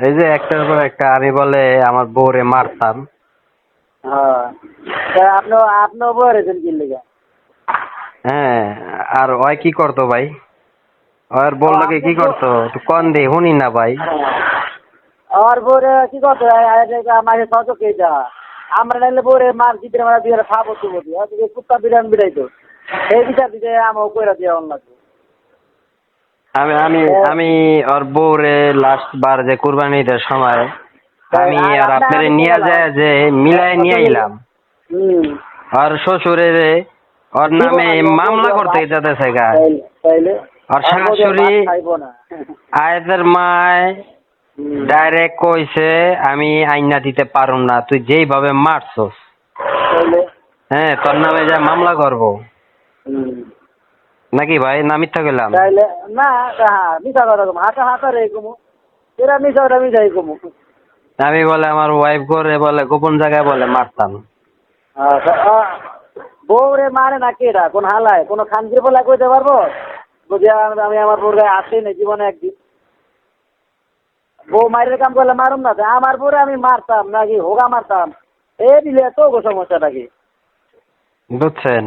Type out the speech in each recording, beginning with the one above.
এই যে একটার পর একটা আমি বলে আমার বউরে মারতাম। হ্যাঁ, আপনিও বলেছেন কি লেগে? হ্যাঁ, আর ওই কি করতো ভাই? ওর ও বললো আপনি কি করতো তুই কন দে শুনি না ভাই। আর বোরে কি করতো মাঝে সহযোগ এইটা আমরা নাইলে বোরে মার জিতে মারা দিয়ে খাবো তো বলি কুত্তা বিরিয়ানি বিড়াইতো এই বিচার দিতে আমার কইরা দিয়ে অন্য আমি আমি আমি ওর বউরে লাস্ট বার যে কুরবানি ঈদের সময় আমি আর আপনারে আমি নিয়ে গেলাম যায় যে মিলাই নিয়ে আইলাম। হুম আর শ্বশুরের ওর দিব নামে না মামলা করতে যেতেছে গা। তাইলে আর শাশুড়ি খাইবো না আয়াতের মায় ডাইরেক্ট কইছে আমি আইনা দিতে পারুম না, তুই যেইভাবে মারছস তাইলে হ্যাঁ তোর নামে যা মামলা করবো। হুম নাকি ভাই না মিথ্যা গেলাম? তাইলে না মিশা কথা কম হাতা হাতা রে কমু এরা মিশাই কমু আমি বলে আমার ওয়াইফ করে বলে গোপন জায়গায় বলে মারতাম। বউরে মারে না কেডা কোন হালায় কোন খানজির বলা কইতে পারবো বুঝি আমি আমার বউর গায়ে আসেই না জীবনে একদিন বউ মায়ের কাম করলে মারুম না আমার বউরে আমি মারতাম নাকি হোগা মারতাম এ দিলে এত সমস্যাটা কি বুঝছেন?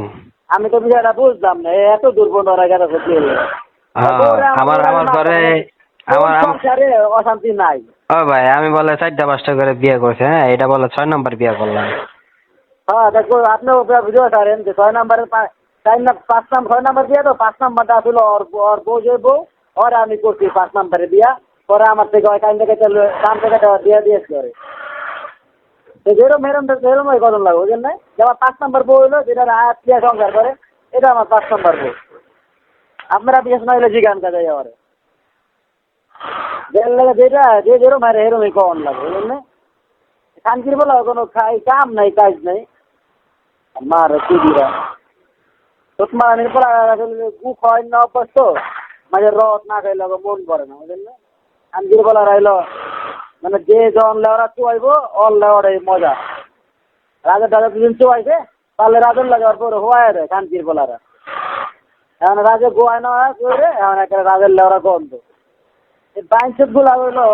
আমি তো বিষয়টা বুঝলাম না এত দুর্বল ওরা গেল আমার আমার ঘরে আমার সংসারে অশান্তি নাই। ও ভাই আমি বলে 4টা 5টা করে বিয়ে করছে, হ্যাঁ এটা বলে 6 নম্বর বিয়ে করলাম। হ্যাঁ দেখো আপনিও ভিডিও ছাড়েন যে 6 নম্বরের 6 নাম্বার বিয়া তো 5 নাম্বারটা আসলে ওর বউ যে বউ ওরা আমি করছি 5 নাম্বারে বিয়া পরে আমার থেকে ওই কান থেকে কান থেকে বিয়া দিয়েছে করে যেরকম সেরকম ওই কদম লাগবে বুঝলেন না যে আমার 5 নাম্বার বউ হলো যেটা আত্মীয় সংসার করে এটা আমার 5 নাম্বার বউ আপনারা বিশেষ না হলে জিগান কাজে আমার যেটা যে যেরকম হারে এরকমই কম লাগবে বুঝলেন না শান্তির বলা কোনো কাম নাই কাজ নাই মার দিদিরা তোতমারানির পড়া গু খাওয়াই না অভ্যাস তো মাঝে রদ না খাইলে মন করে না বুঝলেন না শান্তির বলা রইলো মানে যে জন লেওরা চুয়াইব অল লেওয়ার মজা রাজা টাজা দুদিন চুয়াইছে তাহলে রাজন লাগাবার পরে হওয়াই দেয় শান্তির বলারা এখন রাজে গোয়ায় না করে এখন একটা রাজের লেওরা গন্ধ এই বাইনসেট গুলা হইলো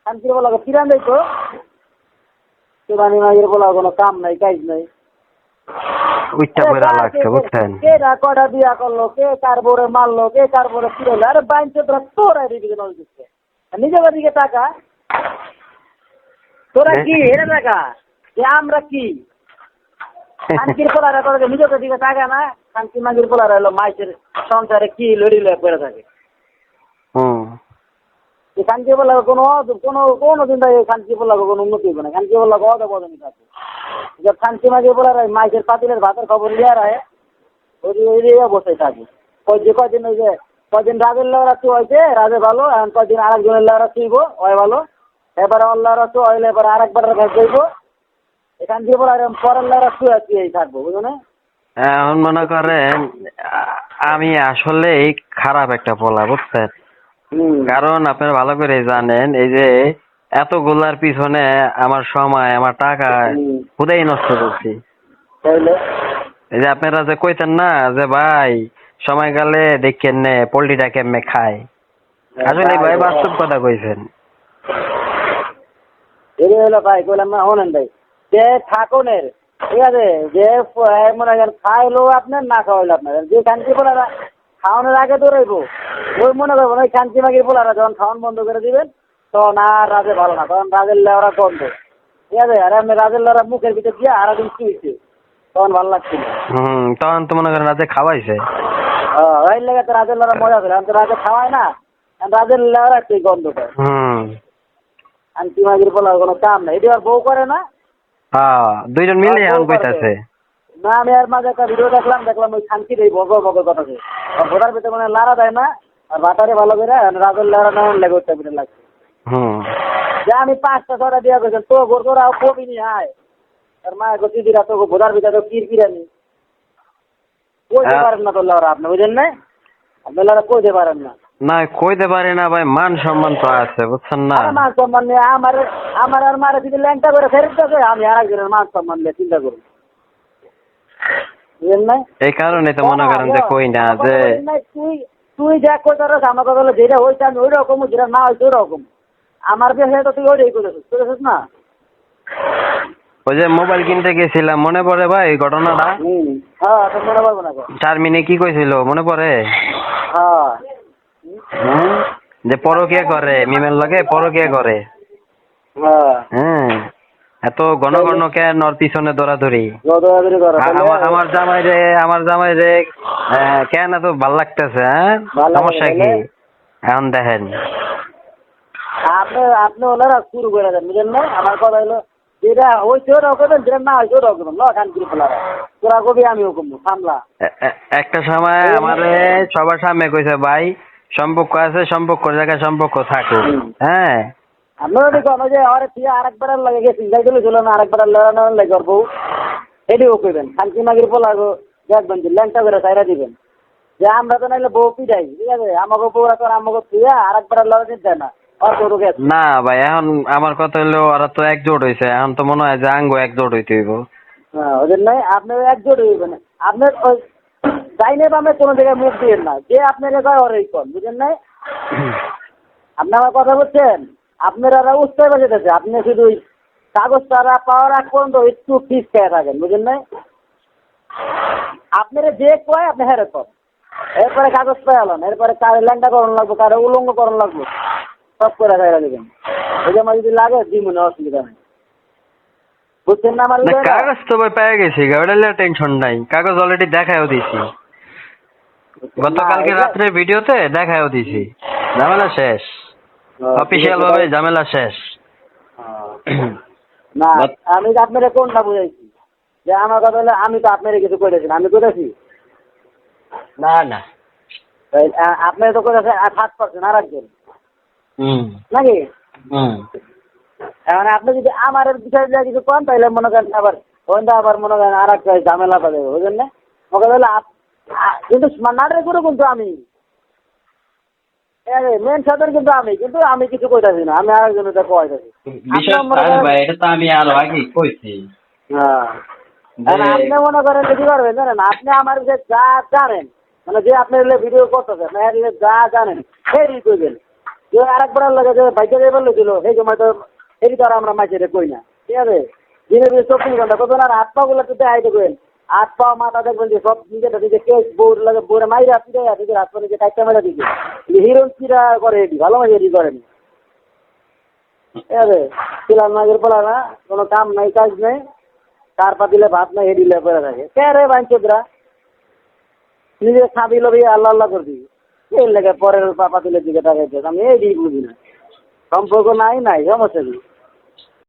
শান্তির বলা কিরান দিত শিবানী মাগের বলা কোনো কাম নাই কাজ নাই উচ্চা বইরা লাগছে বুঝছেন? কে কটা বিয়া করলো কে কার বোরে মারলো কে কার বোরে ফিরলো আরে বাইনসেট তোরা দিকে নজর দিচ্ছে নিজের দিকে টাকা তোরা কি এটা টাকা যে আমরা কি শান্তির পোলারা করে নিজের দিকে টাকা না শান্তি মাগির পোলারা হলো মাইসের সংসারে কি লড়ি লয়ে পড়ে থাকে শান্তি বলা কোনো কোনো কোনো দিন শান্তি বলা কোনো উন্নতি হবে না শান্তি বলা অদ বদনি থাকে যে শান্তি মাগির পোলারা মাইসের পাতিলের ভাতের খবর লিয়ে রাখে ওই বসে থাকে কয়দিন ওই যে কয়দিন রাজের লেওরা চু হয়েছে রাজে ভালো এখন কয়দিন আরেকজনের লেওরা চুইব ওই ভালো এবারে ওর লেওরা চু হইলে এবারে আরেকবার ঘাস দেব এখান দিয়ে বলে পরের লেওরা চুয়ে থাকবো বুঝলো না এখন মনে করেন আমি আসলে খারাপ একটা পোলা বুঝছেন? কারণ আপনারা ভালো করে জানেন এই যে এতগুলার পিছনে আমার সময় আমার টাকা খুদাই নষ্ট করছি। এই যে আপনারা যে কইতেন না যে ভাই সময় গেলে দেখেন নে পোল্ট্রিটা কেমনে খায়, আসলে ভাই বাস্তব কথা কইছেন। হলো ভাই কইলাম না হনেন ভাই যে থাকুনের ঠিক আছে যে মনে করেন খাইলো আপনার না খাওয়াইলো আপনার যে শান্তি পোলারা খাওয়ানোর আগে দৌড়াইবো ওই মনে করবো ওই শান্তি মাগির পোলারা যখন খাওয়ান বন্ধ করে দিবেন তখন আর রাজে ভালো না তখন রাজের লেওরা গন্ধ ঠিক আছে আর আমি রাজের লেওরা মুখের ভিতরে দিয়ে আর একদিন শুয়েছে তখন ভালো লাগছিল। তখন তো মনে করেন রাজে খাওয়াইছে ওই লেগে তো রাজের লেওরা মজা করে তো রাজে খাওয়ায় না রাজের লেওরা একটু গন্ধটা শান্তি মাগির পোলার কোনো কাম নাই এটি আর বউ করে না দুইজন মিলে এখন কইতাছে না আমি আর মাঝে একটা ভিডিও দেখলাম ওই শান্তির এই বগর বগর কথাছে ভোটার ভিতরে মানে লাড়া দেয় না আর বাটারে ভালো করে রাজের লাড়া না লেগে উঠতে ভিতরে লাগছে যে আমি 5টা 6টা দিয়া করছেন তো গোর তোরা কবি নি আয় আর মা গতি দিরা তো ভোটার ভিতরে কিরকিরানি কইতে পারেন না তো লাড়া আপনি বুঝেন না আপনি লাড়া কইতে পারেন না না কইতে পারি না ভাই মান সম্মান তো আছে বুঝছেন না মান সম্মান নিয়ে আমার আর মারে যদি ল্যাংটা করে ফেরত দেবে আমি আর একজনের মান সম্মান নিয়ে চিন্তা করুন বুঝলেন না এই কারণে তো মনে করেন যে কই না যে তুই যা কইতারস আমার কথা হলো যেটা হইছে আমি ওই রকম যেটা না হইছে ওই রকম আমার বেশে তো তুই ওইটাই করেছিস না? ওই যে মোবাইল কিনতে গেছিলাম, মনে পড়ে ভাই ঘটনাটা? হ্যাঁ, তো মনে পারবো না। চারমিনে কি কইছিল মনে পড়ে? হ্যাঁ, যে পরকিয়া করে, মিমের লগে পরকিয়া করে। হ্যাঁ, হ্যাঁ, এত ঘন ঘন কেন ওর পিছনে দৌড়াদৌড়ি? দৌড়াদৌড়ি করে। আমার জামাই রে কেন এত ভাল লাগতেছে? হ্যাঁ, ভাল লাগে সমস্যা কি? বলে? এখন দেখেন, আপনি ওনারা শুরু করে দেন, বুঝলেন না? আমার কথা হলো যেটা হয়েছে ওটাও করবেন, যেটা না হয়েছে ওটাও করবেন। কানকিরি ফেলারা তোরা কবি আমিও করবো, সামলা। একটা সময় আমারে সবার সামনে কইছে ভাই সম্পর্ক আছে, সম্পর্কের জায়গায় সম্পর্ক থাকুক। হ্যাঁ, আপনারা দেখুন ওই যে আরেকবার লাগে গেছি, যাই ছিল না, আরেকবার লড়ানোর লাগে ওর বউ, এটিও করবেন। খানকি মাগির পোলাগো দেখবেন যে ল্যাংটা করে চাইরা দিবেন যে আমরা তো নাইলে বউ পিটাই, ঠিক আছে? আমাকে বউরা তো আমাকে প্রিয়া আরেকবার লড়াতে দেয় না। না ভাই, এখন আমার কথা হলো ওরা তো একজোট হয়েছে, এখন তো মনে হয় যে আঙ্গ একজোট হইতে হইব। হ্যাঁ, ওদের নাই, আপনার একজোট হইবেন। আপনার ওই চাইনে বামে কোনো জায়গায় মুখ দিবেন না, যে আপনাকে কয় ওরাই কন, বুঝলেন নাই? আপনি আমার কথা বলছেন, আপনারা উৎসাহ বাজেতেছে, আপনি শুধু কাগজ তারা পাওয়ার আগ পর্যন্ত একটু ফিস খেয়ে থাকেন, বুঝলেন নাই? আপনারা যে কয় আপনি হেরে কর, এরপরে কাগজ পেয়ে হলেন, এরপরে কারে ল্যাংটা করণ লাগবো, কারে উলঙ্গ করণ লাগবো, সব করে খাইরা দেবেন। ওই যে আমার যদি লাগে দিমনে, অসুবিধা নেই, বুঝছেন না? আমার কাগজ তো ভাই পেয়ে গেছি, ওটা টেনশন নাই, কাগজ অলরেডি দেখায়ও দিছি, গতকালকে রাত্রে ভিডিওতে দেখায়ও দিছি। ঝামেলা শেষ, অফিসিয়াল ভাবে ঝামেলা শেষ। না, আমি তো আপনারা কোনটা বুঝাইছি যে আমার কথা হলো আমি তো আপনারা কিছু করেছি, আমি করেছি না না, আপনারা তো করেছে 7% আর একজন হুম নাকি? হুম, এখন আপনি যদি আমার বিষয়ে কিছু করেন তাহলে মনে করেন আবার মনে করেন আর একটা ঝামেলা পাবে, বুঝলেন না? ওকে তাহলে কিন্তু নাটক করে কিন্তু আমি মেন সাদের কিন্তু আমি কিছু কইতাছি না, আমি আরেকজনের কইতাছি। এটা তো আমি আরো আগে কইছি। হ্যাঁ, আপনি মনে করেন কি করবেন জানেন? আপনি আমার যে যা জানেন, মানে যে আপনার ভিডিও করতেছেন যা জানেন সেই কইবেন। যে আরেকবার লাগে যে বাইকে যাইবার ছিল সেই সময় তো এই তো আর আমরা মাইছে কই না, ঠিক আছে? দিনের 24 ঘন্টা করবেন, আর হাত পা গুলো তো আইতে করেন, হাত পা মাথা দেখবেন যে সব নিজের দিকে কেস বউর লাগে, বউরে মাইরা পিড়ে আছে, হাত পা নিজে টাইটা মেরা দিকে হিরোইন চিরা করে, এটি ভালো মাইয়া এটি করেন, ঠিক আছে? ছিলাম না পড়া না, কোনো কাম নাই কাজ নেই, তার পা দিলে ভাত নাই, হেডিলে পড়ে থাকে। কে রে বাঞ্চোদরা, নিজে খাবি লবি আল্লাহ আল্লাহ করবি, এই লেগে পরের পাতিলের দিকে তাকাইতে আমি এই বুঝি না। সম্পর্ক নাই, সমস্যা কি?